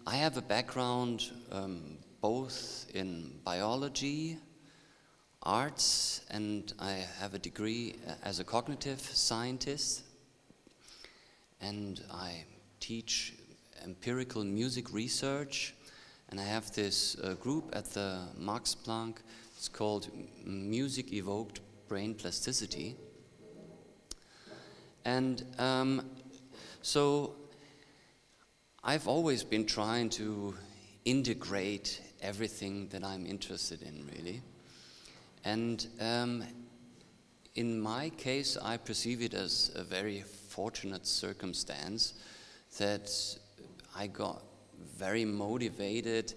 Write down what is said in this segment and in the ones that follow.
I have a background both in biology, arts, and I have a degree as a cognitive scientist, and I teach empirical music research, and I have this group at the Max Planck. It's called Music Evoked Brain Plasticity. And so I've always been trying to integrate everything that I'm interested in, really. And in my case, I perceive it as a very fortunate circumstance that I got very motivated,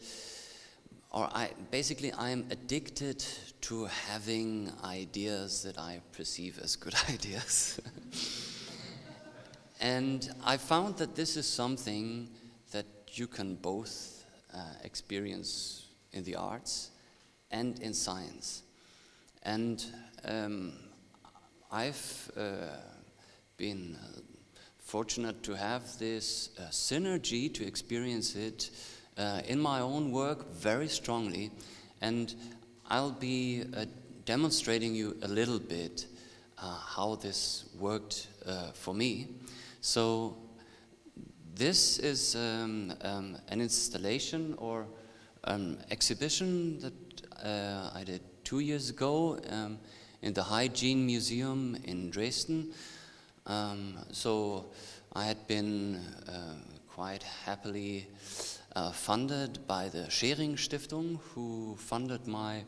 or basically I'm addicted to having ideas that I perceive as good ideas. And I found that this is something that you can both experience in the arts and in science. And I've been fortunate to have this synergy to experience it in my own work very strongly. And I'll be demonstrating you a little bit how this worked for me. So this is an installation or an exhibition that I did 2 years ago in the Hygiene Museum in Dresden. So I had been quite happily funded by the Stiftung, who funded my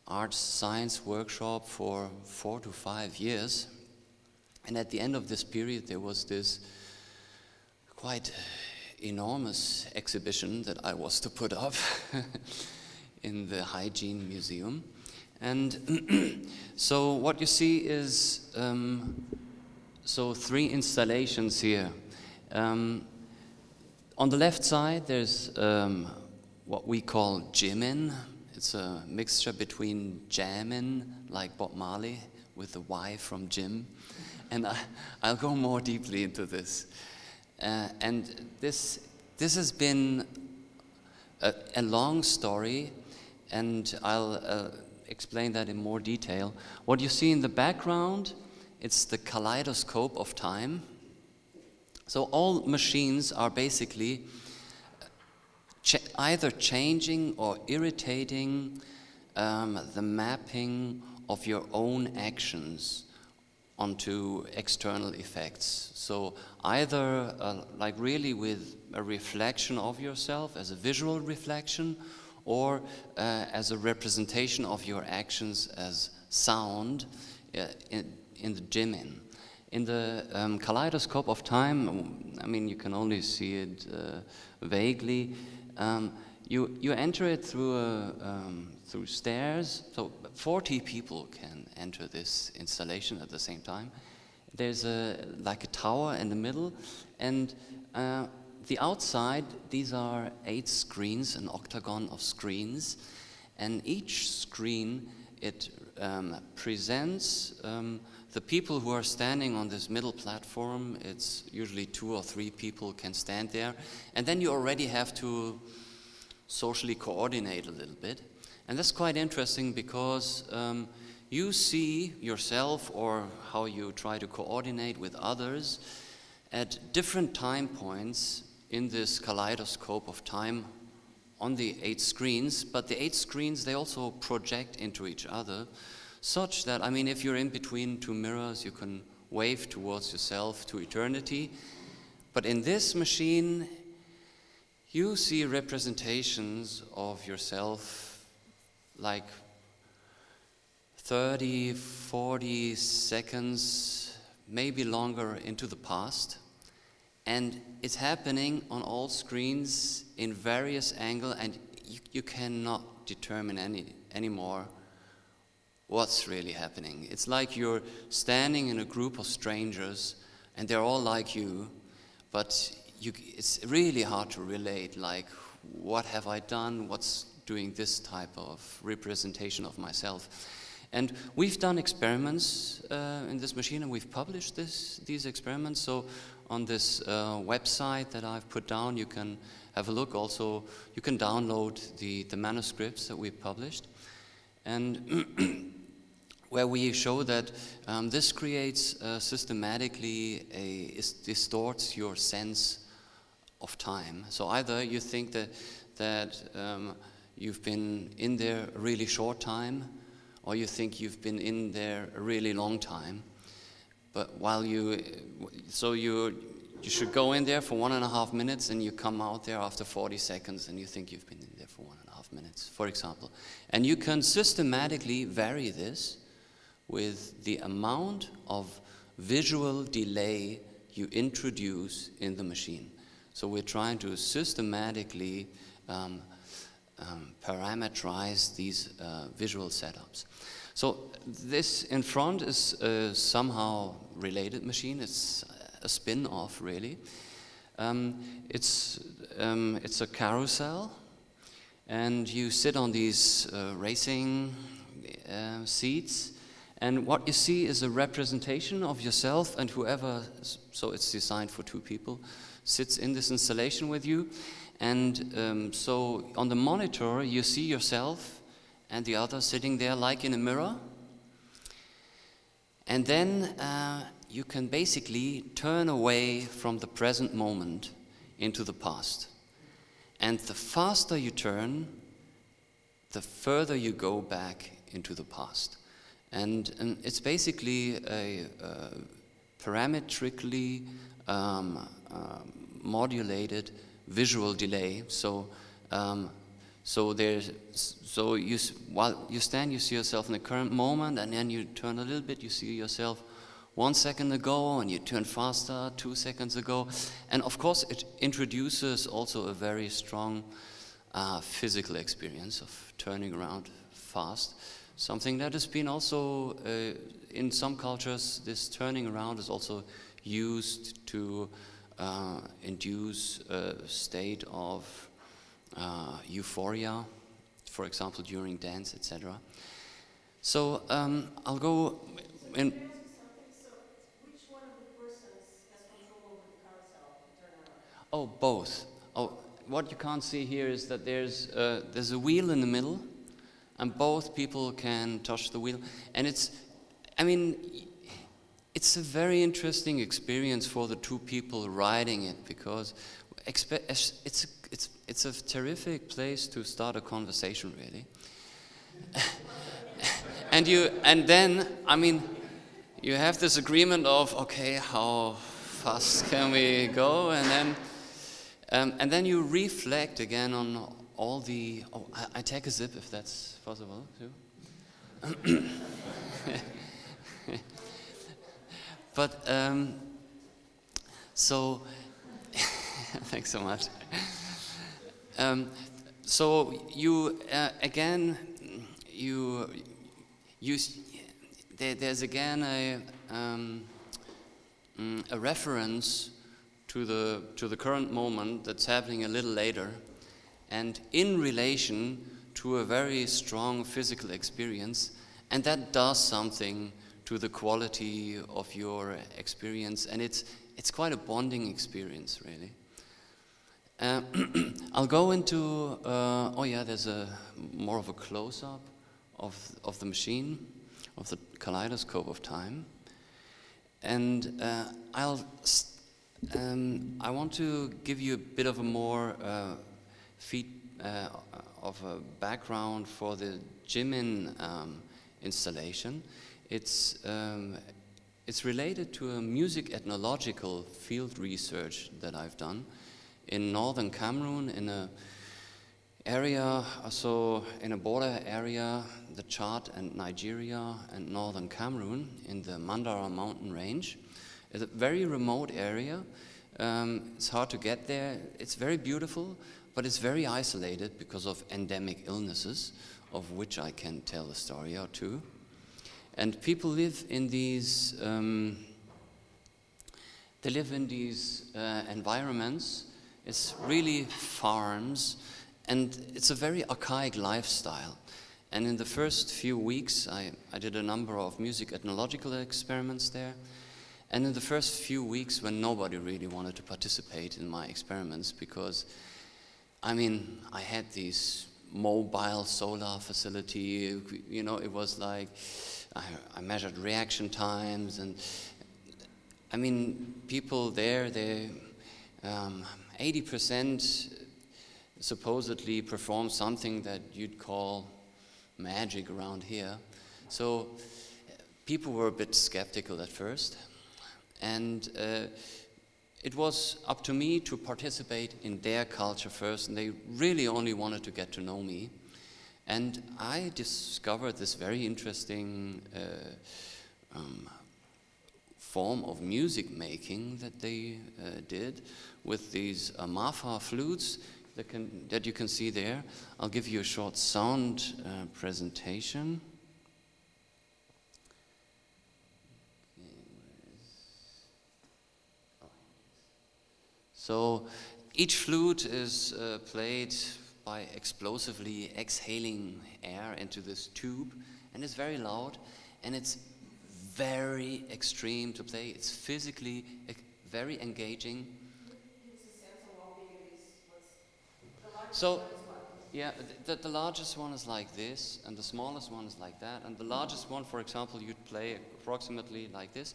art science workshop for 4 to 5 years. And at the end of this period, there was this quite enormous exhibition that I was to put up in the Hygiene Museum. And so what you see is so 3 installations here. On the left side, there's what we call jimin. It's a mixture between jamming, like Bob Marley, with the Y from Jim. And I'll go more deeply into this. And this has been a long story, and I'll explain that in more detail. What you see in the background, it's the kaleidoscope of time. So all machines are basically either changing or irritating the mapping of your own actions onto external effects. So either like really with a reflection of yourself as a visual reflection, or as a representation of your actions as sound in the jimin. In the kaleidoscope of time, I mean, you can only see it vaguely. You enter it through stairs, so 40 people can enter this installation at the same time. There's like a tower in the middle, and the outside, these are 8 screens, an octagon of screens, and each screen, it presents the people who are standing on this middle platform. It's usually 2 or 3 people can stand there, and then you already have to socially coordinate a little bit. And that's quite interesting because you see yourself or how you try to coordinate with others at different time points in this kaleidoscope of time on the 8 screens, but the 8 screens, they also project into each other, such that, I mean, if you're in between 2 mirrors, you can wave towards yourself to eternity. But in this machine, you see representations of yourself like 30, 40 seconds, maybe longer into the past. And it's happening on all screens in various angles, and you cannot determine anymore what's really happening. It's like you're standing in a group of strangers, and they're all like you, but it's really hard to relate, like, what have I done? What's doing this type of representation of myself? And we've done experiments in this machine, and we've published these experiments. So on this website that I've put down, you can have a look. Also, you can download the manuscripts that we've published. And where we show that this creates systematically distorts your sense of time. So either you think that you've been in there a really short time, or you think you've been in there a really long time. But while you should go in there for 1.5 minutes, and you come out there after 40 seconds, and you think you've been in there for 1.5 minutes, for example. And you can systematically vary this with the amount of visual delay you introduce in the machine. So we're trying to systematically parameterize these visual setups. So this in front is a somehow related machine. It's a spin-off, really. It's a carousel, and you sit on these racing seats, and what you see is a representation of yourself and whoever, so it's designed for 2 people, sits in this installation with you. And so on the monitor, you see yourself and the other sitting there like in a mirror. And then you can basically turn away from the present moment into the past. And the faster you turn, the further you go back into the past. And it's basically a parametrically modulated visual delay. So, while you stand, you see yourself in the current moment, and then you turn a little bit, you see yourself 1 second ago, and you turn faster 2 seconds ago. And of course, it introduces also a very strong physical experience of turning around fast. Something that has been also, in some cultures, this turning around is also used to induce a state of euphoria, for example, during dance, etc. So I'll go in. So which one of the persons has control over the carousel? Oh, both. Oh, what you can't see here is that there's a wheel in the middle, and both people can touch the wheel. And it's a very interesting experience for the 2 people riding it, because it's a terrific place to start a conversation, really. and then you have this agreement of, okay, how fast can we go, and then you reflect again on all the. Oh, I take a sip if that's possible too. But so thanks so much. So you again there's again a reference to the current moment that's happening a little later, and in relation to a very strong physical experience, and that does something to the quality of your experience, and it's quite a bonding experience, really. I'll go into there's more of a close-up of the machine, of the kaleidoscope of time, and I want to give you a bit of a more of a background for the Jimin installation. It's related to a music ethnological field research that I've done in northern Cameroon, in a area, so in a border area, the Chad and Nigeria and northern Cameroon, in the Mandara mountain range. It's a very remote area. It's hard to get there. It's very beautiful, but it's very isolated because of endemic illnesses, of which I can tell a story or two. And people live in these, environments. It's really farms, and it's a very archaic lifestyle. And in the first few weeks, I did a number of music ethnological experiments there. And in the first few weeks, when nobody really wanted to participate in my experiments, because, I mean, I had these mobile solar facility, you know, it was like, I measured reaction times, and I mean, people there, they, 80% supposedly perform something that you'd call magic around here. So people were a bit skeptical at first, and it was up to me to participate in their culture first, and they really only wanted to get to know me. And I discovered this very interesting form of music making that they did with these Marfa flutes that you can see there. I'll give you a short sound presentation. So each flute is played by explosively exhaling air into this tube, and it's very loud, and it's very extreme to play. It's physically very engaging. So, yeah, the largest one is like this, and the smallest one is like that, and the largest one, for example, you'd play approximately like this.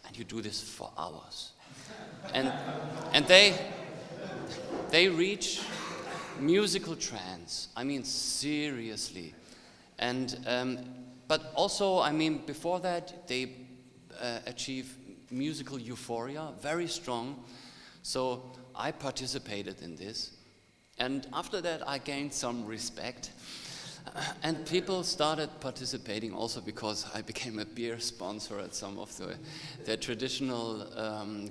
And you do this for hours. And they reach musical trance. I mean, seriously. And but also, I mean, before that, they achieve musical euphoria, very strong. So I participated in this. And after that, I gained some respect. And people started participating also because I became a beer sponsor at some of their traditional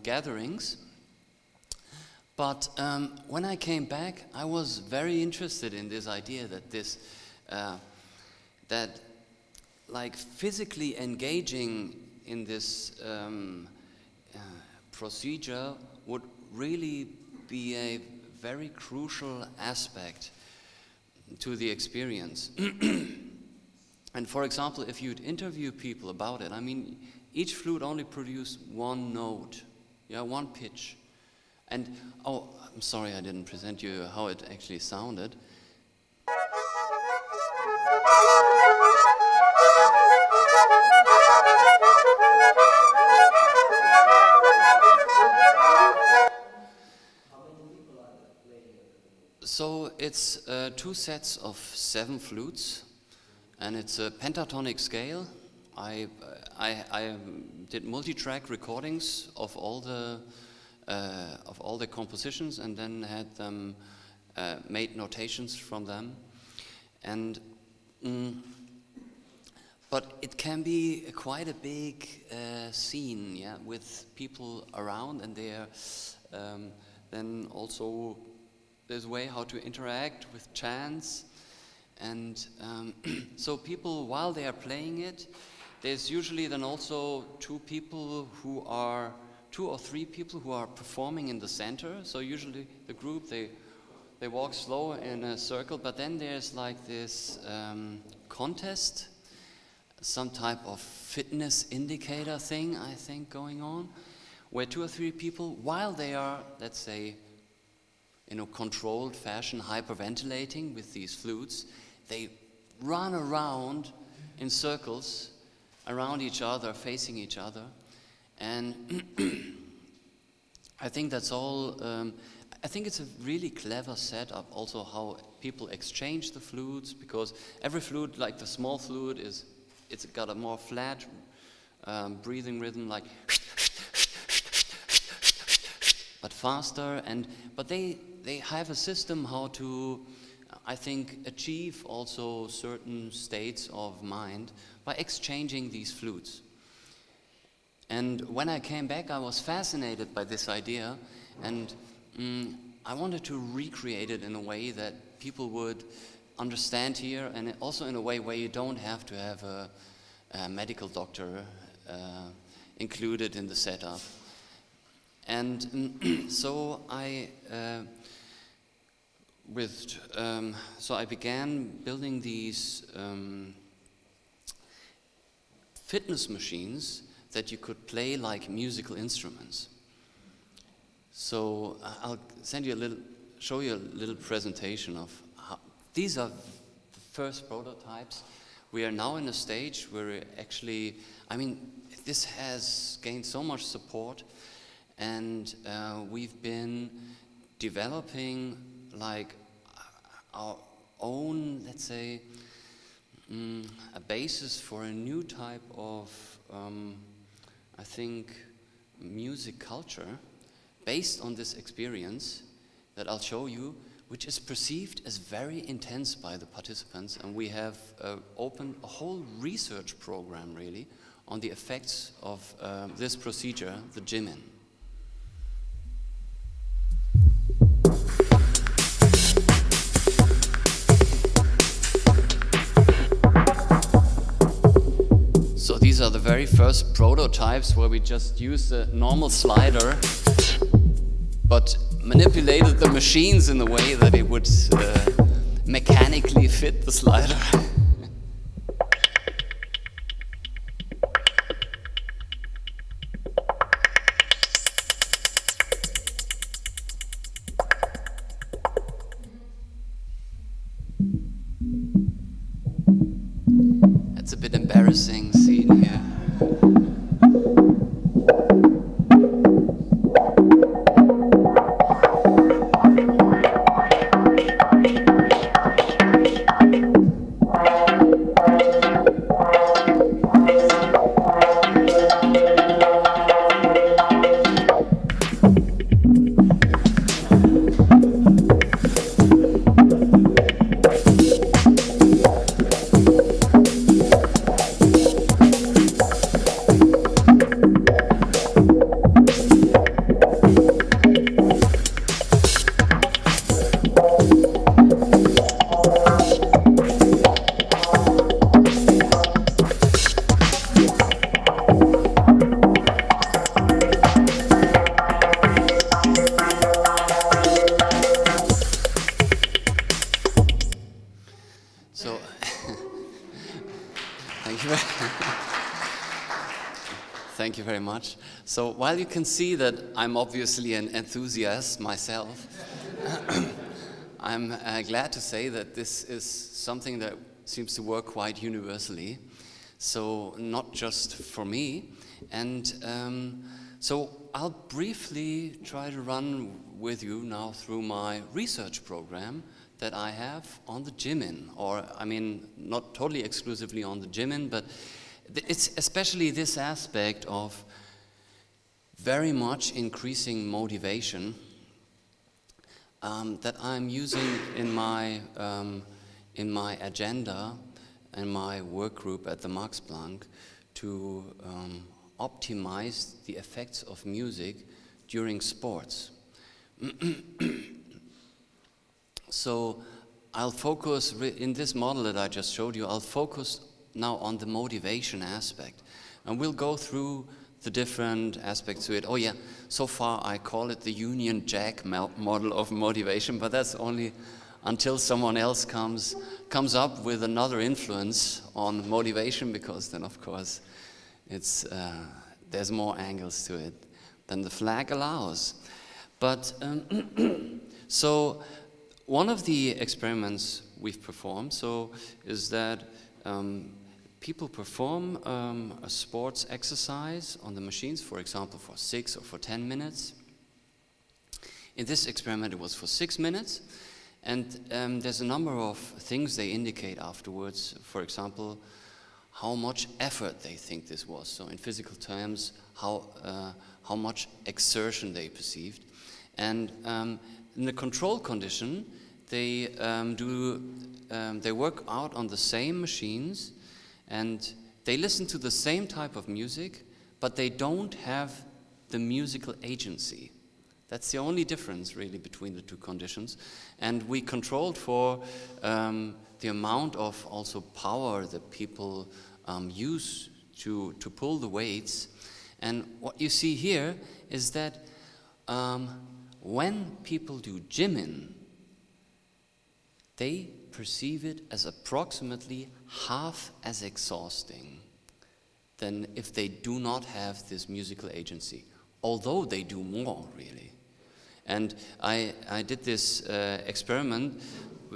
gatherings. But when I came back, I was very interested in this idea that this, like physically engaging in this procedure would really be a very crucial aspect to the experience. And for example, if you'd interview people about it, I mean, each flute only produced one note, yeah, one pitch. And, oh, I'm sorry I didn't present you how it actually sounded. So it's 2 sets of 7 flutes, and it's a pentatonic scale. I did multi-track recordings of all the compositions, and then had them made notations from them. And but it can be quite a big scene, yeah, with people around, and there then also there's a way how to interact with chants. And so people, while they are playing it, there's usually then also 2 or 3 people who are performing in the center. So usually the group, they walk slow in a circle, but then there's like this contest, some type of fitness indicator thing, I think, going on, where 2 or 3 people, while they are, let's say, in a controlled fashion, hyperventilating with these flutes, they run around in circles around each other, facing each other. And I think that's all, I think it's a really clever setup also how people exchange the flutes, because every flute, like the small flute, it's got a more flat breathing rhythm, like but faster, but they have a system how to, I think, achieve also certain states of mind by exchanging these flutes. And when I came back, I was fascinated by this idea, and I wanted to recreate it in a way that people would understand here, and also in a way where you don't have to have a medical doctor included in the setup. And so I began building these fitness machines that you could play like musical instruments. So I'll show you a little presentation of how these are the first prototypes. We are now in a stage where actually, I mean, this has gained so much support, and we've been developing like our own, let's say, a basis for a new type of, I think, music culture based on this experience that I'll show you, which is perceived as very intense by the participants. And we have opened a whole research program, really, on the effects of this procedure, the jimin. So these are the very first prototypes where we just use the normal slider, but manipulated the machines in a way that it would mechanically fit the slider. That's a bit embarrassing scene here. Thank you very much. So while you can see that I'm obviously an enthusiast myself, I'm glad to say that this is something that seems to work quite universally. So not just for me. And so I'll briefly try to run with you now through my research program that I have on the jimin, or I mean, not totally exclusively on the jimin, but it's especially this aspect of very much increasing motivation that I'm using in my agenda and my work group at the Max Planck to optimize the effects of music during sports. So I'll focus, in this model that I just showed you, I'll focus now on the motivation aspect. And we'll go through the different aspects to it. Oh yeah, so far I call it the Union Jack model of motivation, but that's only until someone else comes up with another influence on motivation, because then of course it's, there's more angles to it than the flag allows. But so one of the experiments we've performed is that people perform a sports exercise on the machines, for example, for 6 or for 10 minutes. In this experiment, it was for 6 minutes. And there's a number of things they indicate afterwards. For example, how much effort they think this was. So in physical terms, how much exertion they perceived. And in the control condition, they work out on the same machines, and they listen to the same type of music, but they don't have the musical agency. That's the only difference, really, between the two conditions. And we controlled for the amount of also power that people use to pull the weights. And what you see here is that when people do jimin, they perceive it as approximately half as exhausting than if they do not have this musical agency, although they do more, really. And I did this experiment,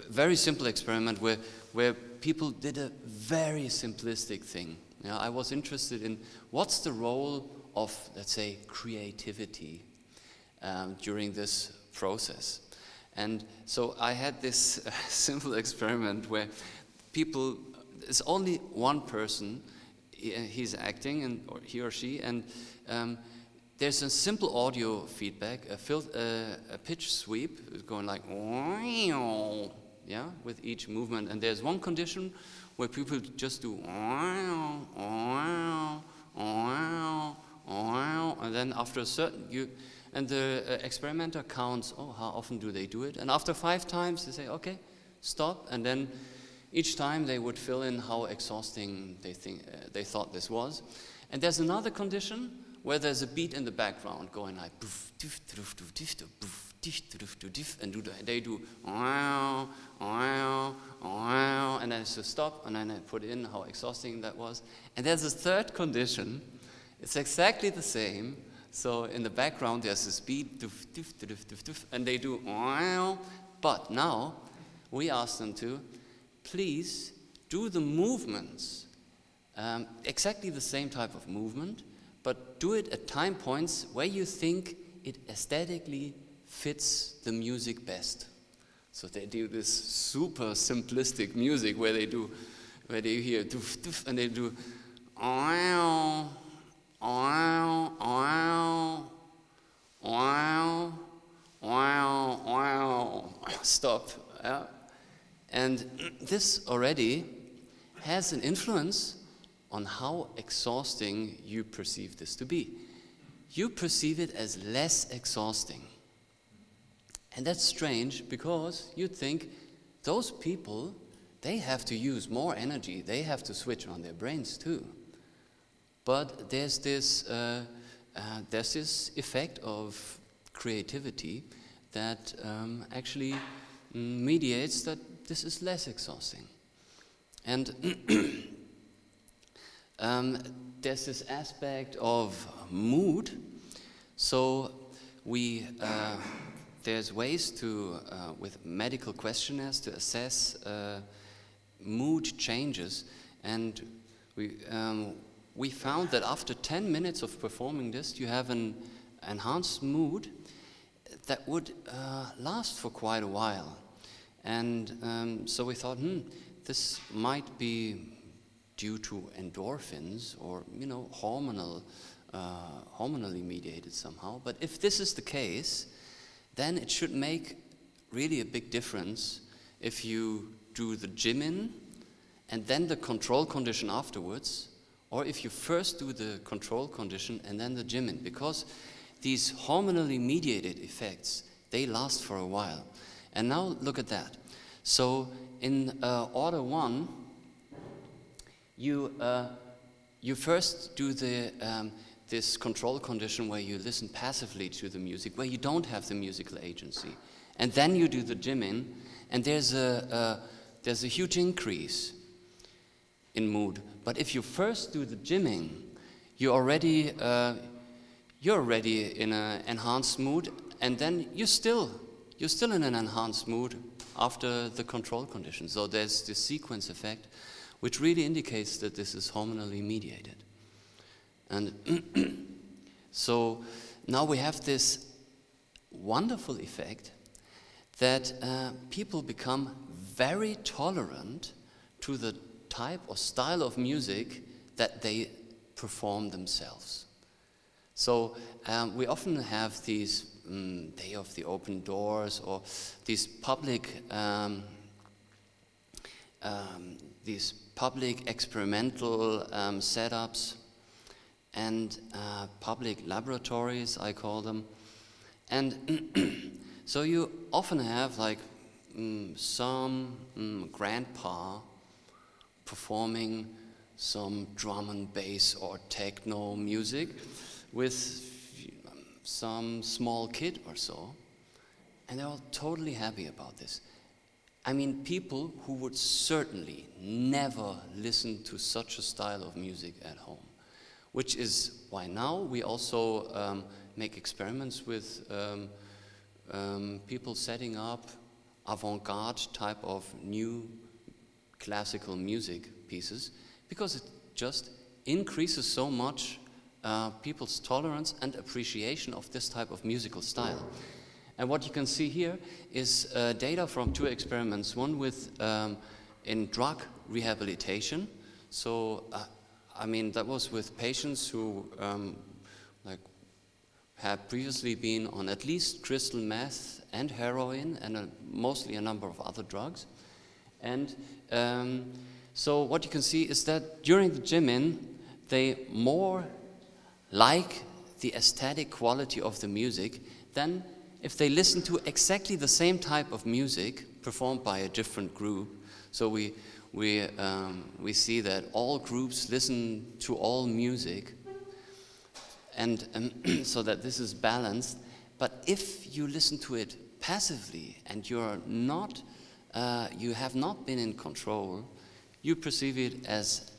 very simple experiment, where people did a very simplistic thing. You know, I was interested in what's the role of, let's say, creativity during this process. And so I had this simple experiment where people, it's only one person, he's acting, and or he or she, and there's a simple audio feedback, a pitch sweep going like, yeah, with each movement. And there's one condition where people just do, and then after a certain, and the experimenter counts, oh, how often do they do it? And after 5 times, they say, okay, stop. And then each time they would fill in how exhausting they thought this was. And there's another condition where there's a beat in the background going like, and they do, and then it's a stop, and then I put in how exhausting that was. And there's a third condition. It's exactly the same. So in the background there's this beat, and they do, but now we ask them to please do the movements, exactly the same type of movement, but do it at time points where you think it aesthetically fits the music best. So they do this super simplistic music where they hear doof doof, and they do stop. Yeah. And this already has an influence on how exhausting you perceive this to be. You perceive it as less exhausting. And that's strange because you'd think those people, they have to use more energy, they have to switch on their brains too. But there's this effect of creativity that actually mediates that this is less exhausting. And there's this aspect of mood. So there's ways to, with medical questionnaires, to assess mood changes. And we found that after 10 minutes of performing this, you have an enhanced mood that would last for quite a while. And so we thought, this might be due to endorphins or, you know, hormonally mediated somehow. But if this is the case, then it should make really a big difference if you do the jimin and then the control condition afterwards, or if you first do the control condition and then the jimin, because these hormonally mediated effects, they last for a while. And now look at that. So in order 1, you first do this control condition where you listen passively to the music, where you don't have the musical agency, and then you do the jimin, and there's a huge increase in mood. But if you first do the jimming, you're already in an enhanced mood, and then you're still in an enhanced mood after the control condition. So there's this sequence effect, which really indicates that this is hormonally mediated. And so now we have this wonderful effect that people become very tolerant to the type or style of music that they perform themselves. So we often have these Day of the Open Doors, or these public experimental setups and public laboratories, I call them. And so you often have like some grandpa performing some drum and bass or techno music with some small kid or so, and they're all totally happy about this. I mean, people who would certainly never listen to such a style of music at home, which is why now we also make experiments with people setting up avant-garde type of new classical music pieces, because it just increases so much people's tolerance and appreciation of this type of musical style. And what you can see here is data from 2 experiments, one with in drug rehabilitation. So, I mean, that was with patients who like had previously been on at least crystal meth and heroin and mostly a number of other drugs. And so what you can see is that during the gym-in, they more like the aesthetic quality of the music than if they listen to exactly the same type of music performed by a different group. So we see that all groups listen to all music, and so that this is balanced. But if you listen to it passively and you're not, you have not been in control, you perceive it as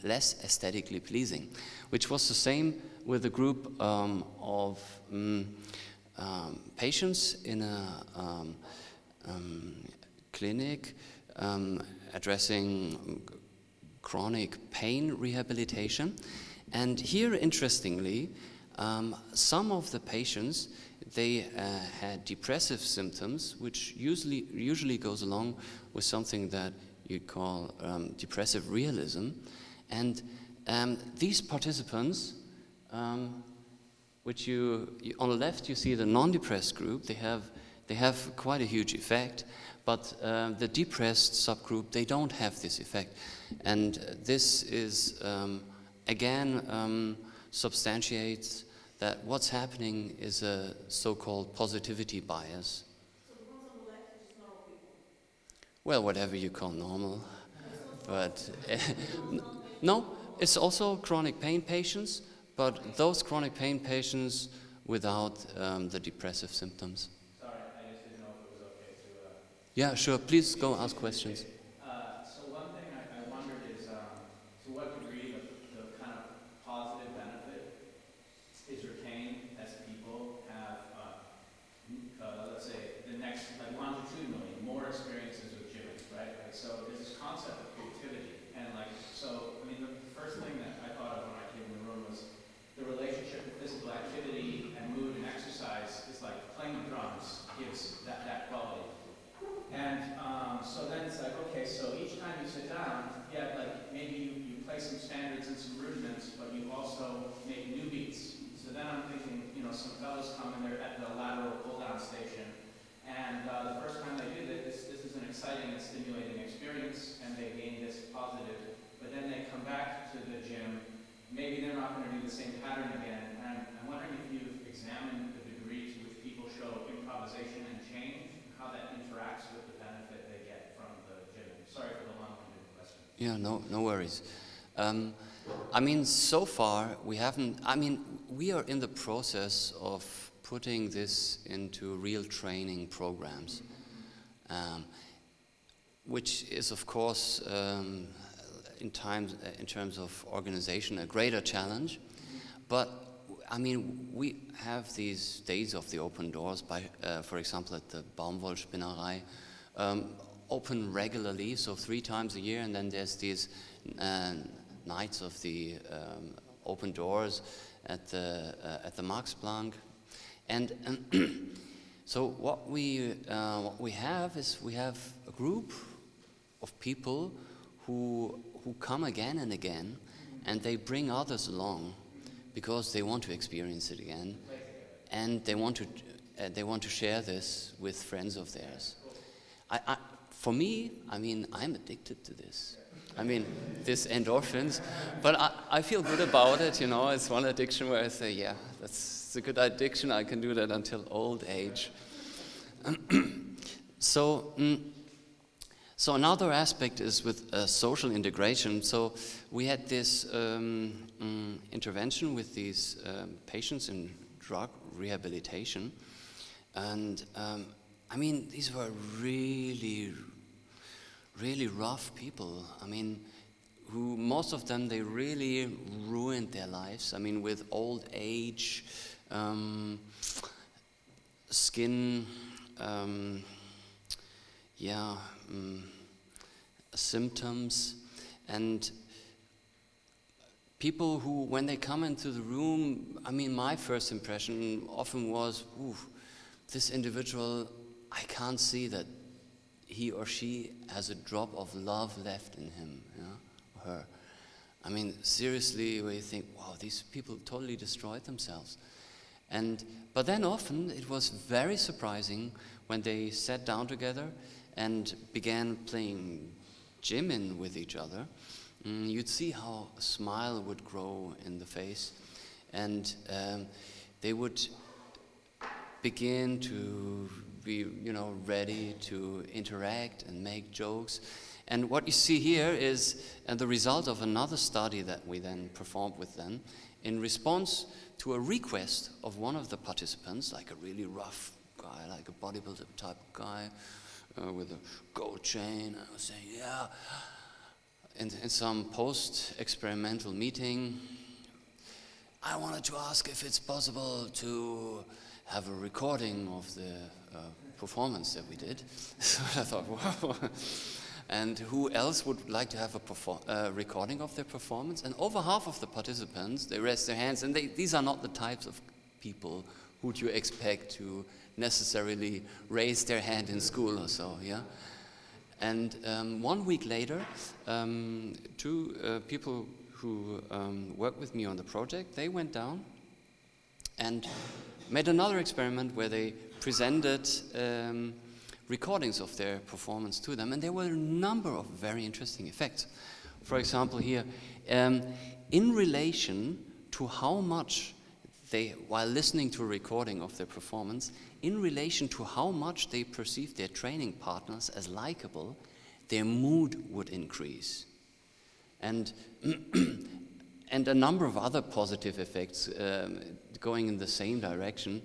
less aesthetically pleasing, which was the same with a group of patients in a clinic addressing chronic pain rehabilitation. And here, interestingly, some of the patients, they had depressive symptoms, which usually goes along with something that you call depressive realism. And these participants, which on the left you see the non-depressed group, they have quite a huge effect, but the depressed subgroup, they don't have this effect. And this is, again, substantiates that what's happening is a so-called positivity bias. So the ones on the left are just normal people? Well, whatever you call normal. But no, it's also chronic pain patients, but those chronic pain patients without the depressive symptoms. Sorry, I just didn't know if it was okay to... Yeah, sure, please go ask questions. So one thing I wondered is to what degree the kind of positive benefit is retained as people have, let's say, the next, like longitudinally, more experiences with gymming, right? Like, so there's this concept of creativity, and like, so, I mean, the first thing that I thought of when I came in the room was the relationship with physical activity and mood and exercise is like playing the drums gives that quality. And so then it's like, okay, so each time you sit down, yeah, like maybe you play some standards and some rudiments, but you also make new beats. So then I'm thinking, you know, some fellows come and they're at the lateral pull-down station, and the first time they do this is an exciting and stimulating experience, and they gain this positive, but then they come back to the gym, maybe they're not going to do the same pattern again, and I'm wondering if you've examined the degree to which people show improvisation and change, and how that interacts with the benefit they get from the gym. Sorry for the long-winded question. Yeah, no worries. I mean, so far we haven't, I mean, we are in the process of putting this into real training programs, which is, of course, in terms of organization, a greater challenge. But I mean, we have these days of the open doors, by, for example, at the Baumwollspinnerei, open regularly, so 3 times a year, and then there's these nights of the open doors at the Max Planck, and so what we have is we have a group of people who come again and again, and they bring others along because they want to experience it again, and they want to share this with friends of theirs. For me, I mean, I'm addicted to this. I mean, this endorphins, but I feel good about it, you know. It's one addiction where I say, yeah, that's a good addiction. I can do that until old age. So another aspect is with social integration. So we had this intervention with these patients in drug rehabilitation. And I mean, these were really, really rough people. I mean, who most of them, they really ruined their lives. I mean, with old age, skin, symptoms, and people who, when they come into the room, I mean, my first impression often was, ooh, this individual, I can't see that he or she has a drop of love left in him, or her. I mean, seriously, where you think, wow, these people totally destroyed themselves. But then often it was very surprising when they sat down together and began playing Jimin with each other. You'd see how a smile would grow in the face, and they would begin to be, ready to interact and make jokes. And what you see here is the result of another study that we then performed with them in response to a request of one of the participants, like a really rough guy, like a bodybuilder type guy with a gold chain. I was saying, yeah. In some post-experimental meeting, I wanted to ask if it's possible to have a recording of the performance that we did. So I thought, wow. And who else would like to have a recording of their performance? And over half of the participants, they raised their hands, and these are not the types of people who you expect to necessarily raise their hand in school or so, yeah? And 1 week later, two people who worked with me on the project, they went down and made another experiment where they presented recordings of their performance to them, and there were a number of very interesting effects. For example, here, in relation to how much they, while listening to a recording of their performance, in relation to how much they perceived their training partners as likable, their mood would increase. And, and a number of other positive effects going in the same direction.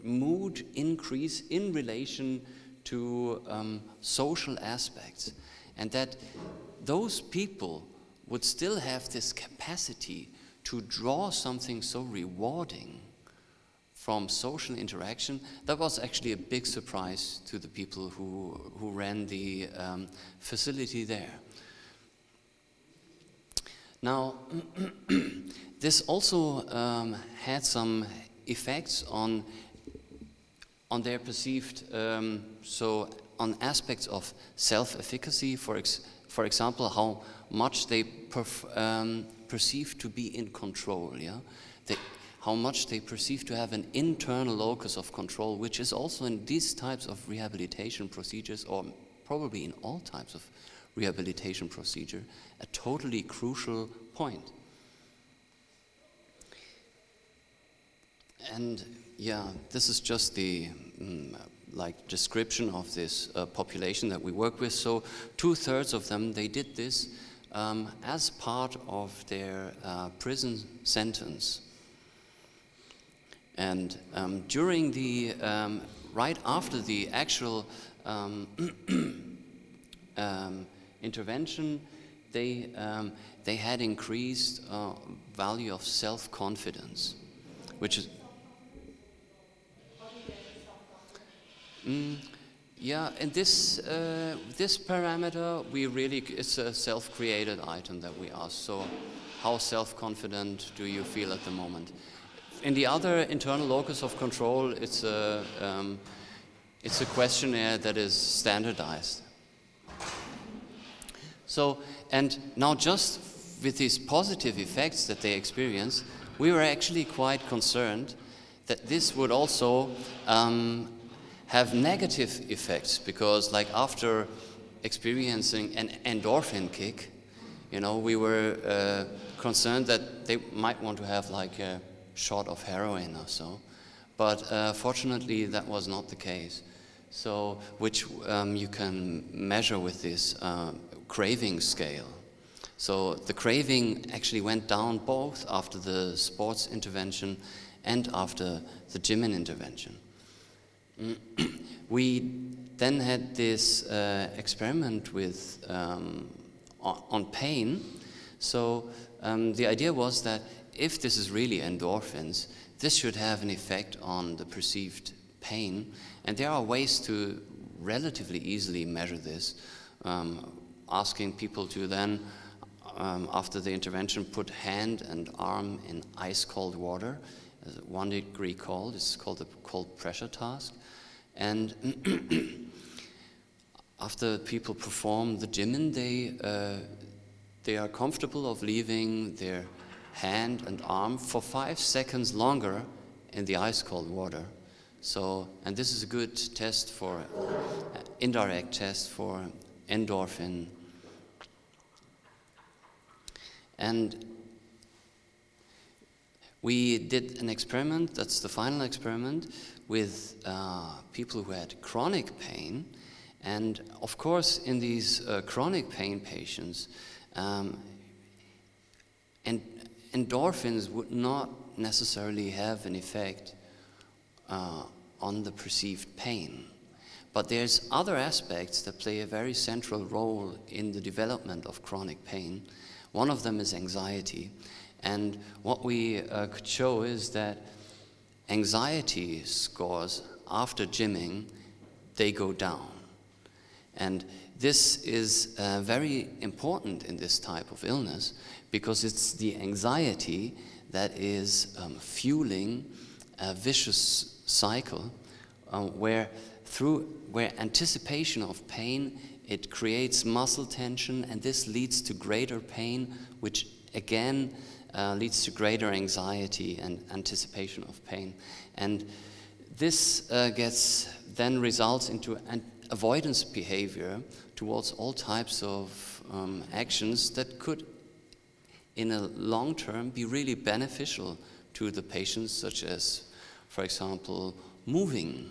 Mood increase in relation to social aspects, and that those people would still have this capacity to draw something so rewarding from social interaction. That was actually a big surprise to the people who ran the facility there. Now, this also had some effects on their perceived, so on aspects of self-efficacy, for example, how much they perceive to be in control, yeah? How much they perceive to have an internal locus of control, which is also in these types of rehabilitation procedures, or probably in all types of rehabilitation procedure, a totally crucial point. And yeah, this is just the like description of this population that we work with. So 2/3 of them, they did this as part of their prison sentence. And during the, right after the actual intervention, they had increased value of self-confidence, which is, yeah, and this parameter, we really, it's a self-created item that we ask. So how self-confident do you feel at the moment? In the other internal locus of control, it's a questionnaire that is standardized. So, and now just with these positive effects that they experience, we were actually quite concerned that this would also have negative effects, because like after experiencing an endorphin kick, we were concerned that they might want to have like a shot of heroin or so, but fortunately that was not the case. So, which you can measure with this craving scale. So the craving actually went down both after the sports intervention and after the Jimin intervention. We then had this experiment with on pain. So the idea was that if this is really endorphins, this should have an effect on the perceived pain. And there are ways to relatively easily measure this, asking people to then, after the intervention, put hand and arm in ice cold water, 1 degree cold. It's called the cold pressure task. And after people perform the Jimin, they are comfortable of leaving their hand and arm for 5 seconds longer in the ice cold water. So, and this is a good test for, indirect test for endorphin. And we did an experiment, that's the final experiment, with people who had chronic pain. And of course, in these chronic pain patients, endorphins would not necessarily have an effect on the perceived pain. But there's other aspects that play a very central role in the development of chronic pain. One of them is anxiety. And what we could show is that anxiety scores after gymming, they go down. And this is very important in this type of illness because it's the anxiety that is fueling a vicious cycle where anticipation of pain, it creates muscle tension, and this leads to greater pain, which again leads to greater anxiety and anticipation of pain. And this then results into an avoidance behavior towards all types of actions that could, in a long term, be really beneficial to the patients, such as, for example, moving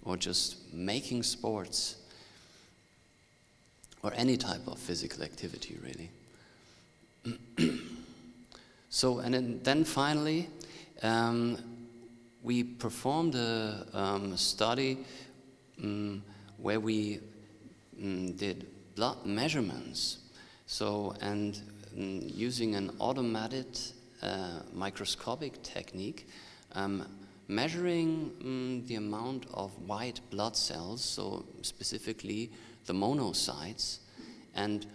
or just making sports or any type of physical activity, really. So, and then finally, we performed a study where we did blood measurements. So, and using an automated microscopic technique, measuring the amount of white blood cells, so specifically the monocytes. And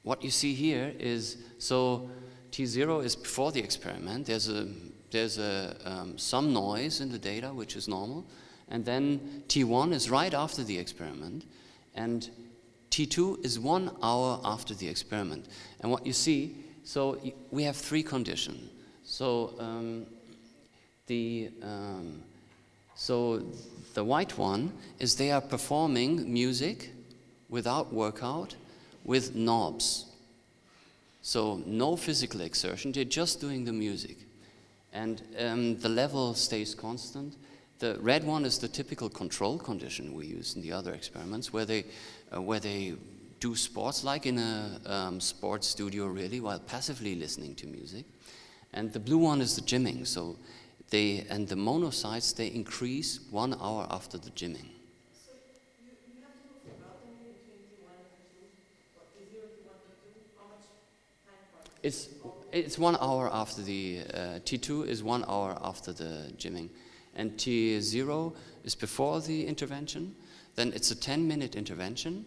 what you see here is, so T0 is before the experiment. There's some noise in the data, which is normal. And then T1 is right after the experiment. And T2 is 1 hour after the experiment. And what you see, so we have 3 conditions. So the white one is they are performing music without workout with knobs. So no physical exertion, they're just doing the music. And the level stays constant. The red one is the typical control condition we use in the other experiments, where they do sports, like in a sports studio really, while passively listening to music. And the blue one is the gymming. So and the monocytes, they increase 1 hour after the gymming. So you have to move the bottom between T1 and T2, or T0 to 1 to 2. How much time for it? It's 1 hour after the T2 is 1 hour after the gymming, and T0 is before the intervention. Then it's a 10-minute intervention.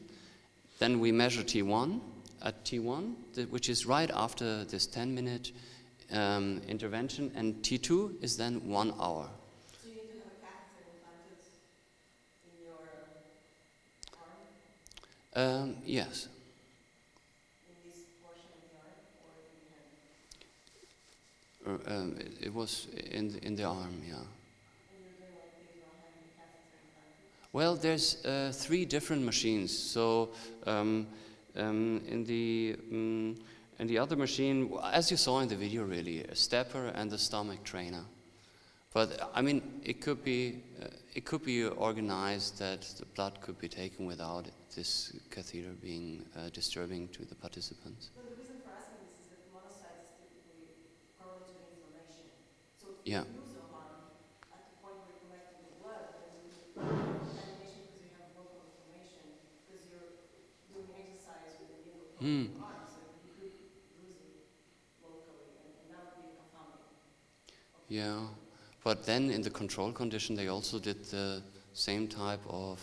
Then we measure T1 at T1, which is right after this 10-minute intervention, and T2 is then 1 hour. So you need to have a catheter implanted in your arm? Yes. In this portion of the arm, or in the hand? It was in the arm, yeah. And you're doing like this while having the catheter implanted? Well, there's 3 different machines. So in the other machine, as you saw in the video, really, a stepper and a stomach trainer. But I mean, it could be organized that the blood could be taken without this catheter being disturbing to the participants. No, the reason for asking this is that monocytes typically correlate to inflammation. So if Yeah. you lose a lot of Hmm. art, so you could lose it locally, and that would be confounding. Yeah, but then in the control condition they also did the same type of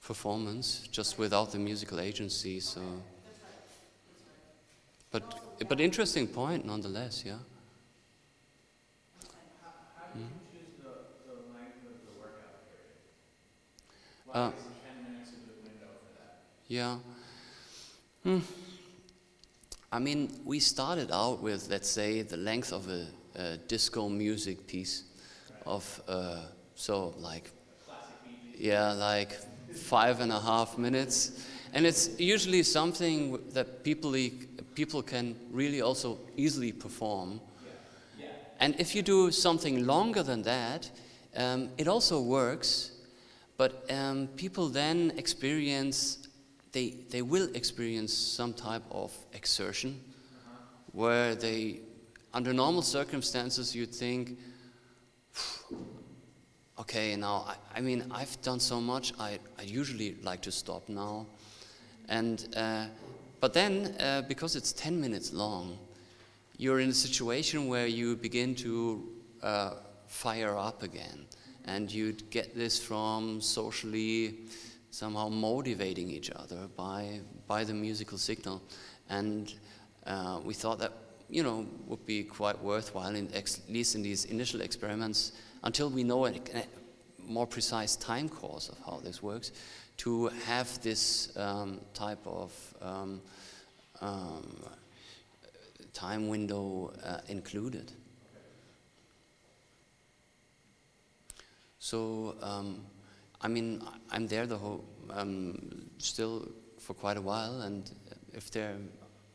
performance, just without the musical agency. So, That's right. That's right. but interesting point nonetheless. Yeah. How do you choose the length of the workout period? Uh, Why is 10 minutes a good window for that? Yeah. Hmm. I mean, we started out with, let's say, the length of a disco music piece, of so like, yeah, like 5.5 minutes, and it's usually something that people can really also easily perform. And if you do something longer than that, it also works, but people then experience, they will experience some type of exertion, where they, under normal circumstances, you'd think, okay, now, I mean, I've done so much, I usually like to stop now. And, but then, because it's 10 minutes long, you're in a situation where you begin to fire up again. And you'd get this from socially somehow motivating each other by the musical signal. And we thought that, you know, would be quite worthwhile, at least in these initial experiments, until we know a more precise time course of how this works, to have this type of time window included. So, I mean, I'm there the whole, still for quite a while, and if there are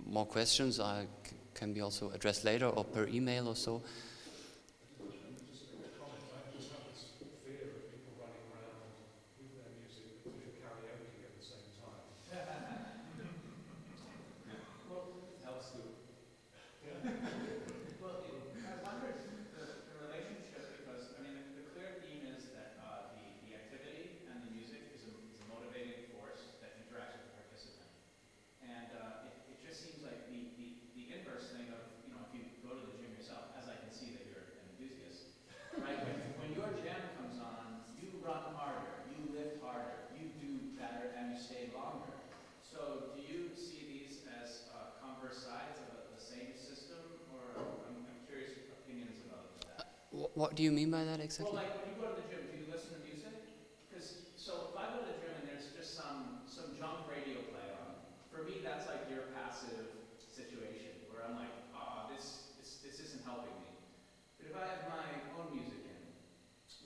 more questions, I can be also addressed later or per email or so. What do you mean by that exactly? Well, like when you go to the gym, do you listen to music? Because so if I go to the gym and there's just some junk radio play on, for me that's like your passive situation where I'm like, this isn't helping me. But if I have my own music in,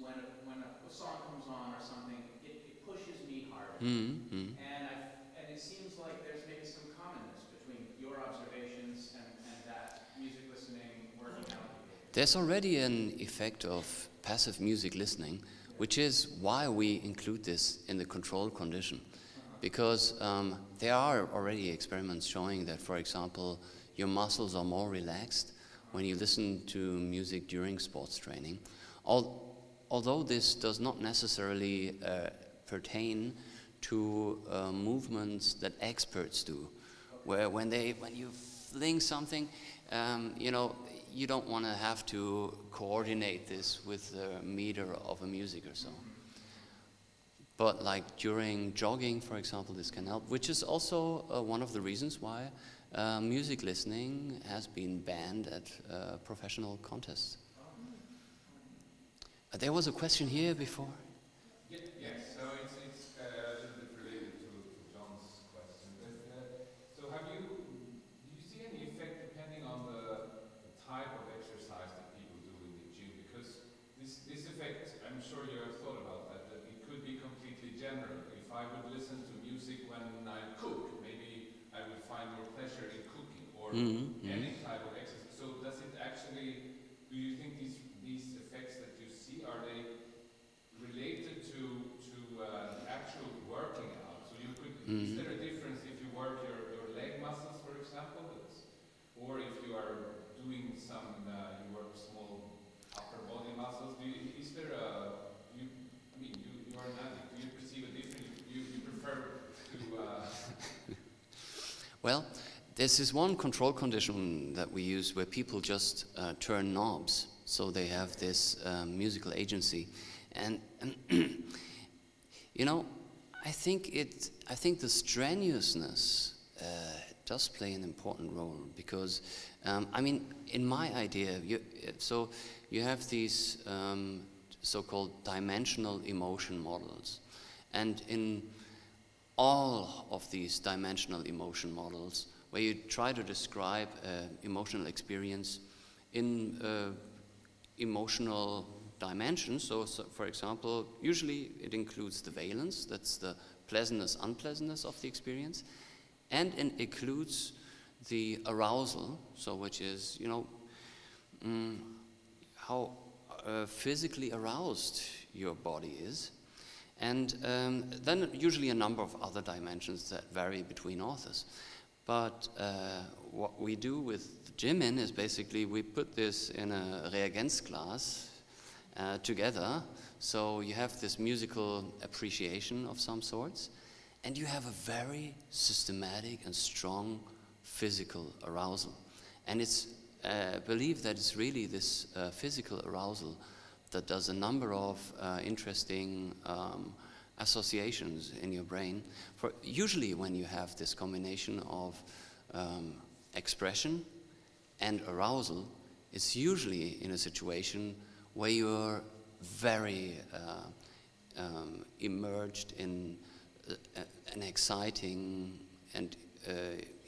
when a song comes on or something, it pushes me harder. Mm-hmm. And it seems like there's maybe some commonness between your observations and that music listening working out. There's already an effect of passive music listening, which is why we include this in the control condition. Because there are already experiments showing that, for example, your muscles are more relaxed when you listen to music during sports training. Although this does not necessarily pertain to movements that experts do, where when you fling something, you know, you don't want to have to coordinate this with the meter of a music or so. But like during jogging, for example, this can help, which is also one of the reasons why music listening has been banned at professional contests. There was a question here before. Yes, so it's a little bit related to John's question. So do you see any effect depending on the type of exercise that people do in the gym? Because this effect, I'm sure you have thought about that it could be completely general. If I would listen to music when I cook, maybe I would find more pleasure in cooking, or any type of exercise. So does it actually, do you think these effects that you see, are they related to the actual working out? So you could, is there a difference if you work your leg muscles, for example, or if you are doing some, you work small upper body muscles? Is there a, you are an addict, do you perceive a difference? You prefer to Well, this is one control condition that we use where people just turn knobs, so they have this musical agency. And you know, I think the strenuousness does play an important role, because I mean, in my idea, you have these so-called dimensional emotion models, and in all of these dimensional emotion models, where you try to describe emotional experience in emotional dimensions. So, for example, usually it includes the valence, that's the pleasantness, unpleasantness of the experience, and it includes the arousal, so which is, you know, how physically aroused your body is. And then usually a number of other dimensions that vary between authors. But what we do with Jimin is basically we put this in a Reagenzglas together. So you have this musical appreciation of some sorts, and you have a very systematic and strong physical arousal. And it's believed that it's really this physical arousal that does a number of interesting associations in your brain. Usually when you have this combination of expression and arousal, it's usually in a situation where you're very immersed in an exciting and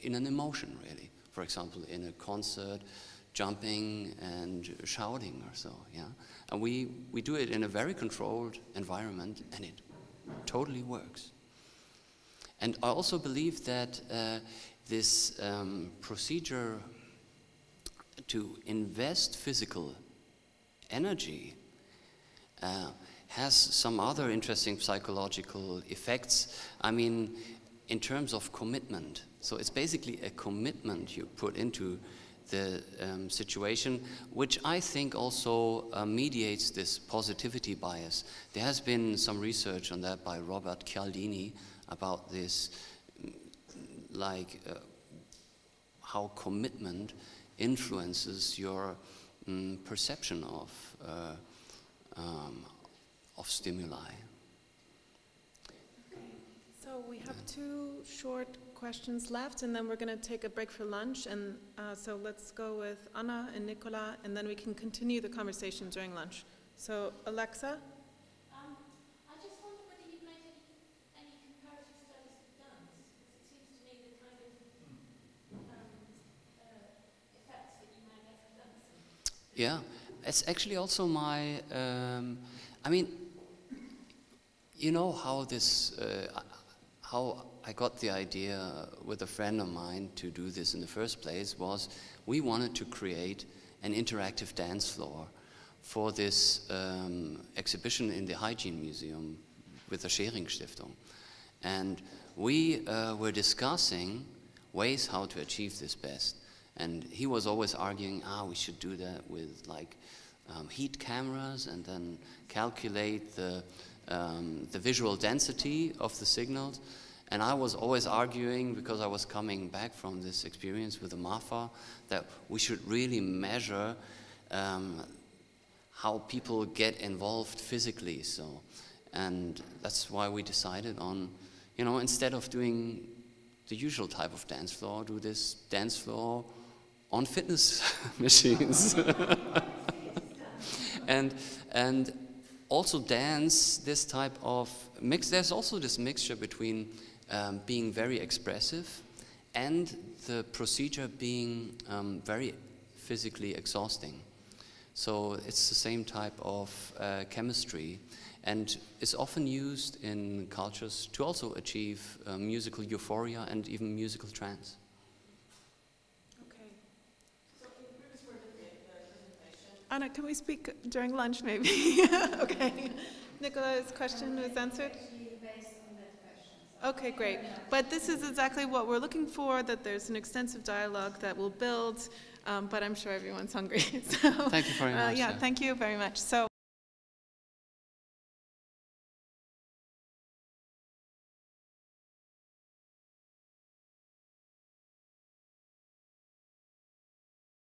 in an emotion, really. For example, in a concert, jumping and shouting or so, yeah. And we do it in a very controlled environment, and it totally works. And I also believe that this procedure to invest physical energy has some other interesting psychological effects. I mean, in terms of commitment. So it's basically a commitment you put into the situation, which I think also mediates this positivity bias. There has been some research on that by Robert Cialdini about this, like how commitment influences your perception of stimuli. So we have 2 short questions left, and then we're going to take a break for lunch. And so let's go with Anna and Nicola, and then we can continue the conversation during lunch. So Alexa? I just wonder whether you've made any comparative studies with dance, because it seems to me the kind of effects that you might get from dancing. Yeah, it's actually also my, I mean, you know how this, how I got the idea with a friend of mine to do this in the first place was we wanted to create an interactive dance floor for this exhibition in the Hygiene Museum with the Schering Stiftung. And we were discussing ways how to achieve this best. And he was always arguing, we should do that with like heat cameras and then calculate the visual density of the signals. And I was always arguing, because I was coming back from this experience with the MAFA, that we should really measure how people get involved physically. So, and that's why we decided on, you know, instead of doing the usual type of dance floor, do this dance floor on fitness machines. and also dance this type of mix. There's also this mixture between being very expressive and the procedure being very physically exhausting. So it's the same type of chemistry, and is often used in cultures to also achieve musical euphoria and even musical trance. Okay. Anna, can we speak during lunch maybe? Okay. Nicola's question was answered? Okay, great. But this is exactly what we're looking for, that there's an extensive dialogue that will build, but I'm sure everyone's hungry. So, Thank you very much. Yeah, thank you very much. So.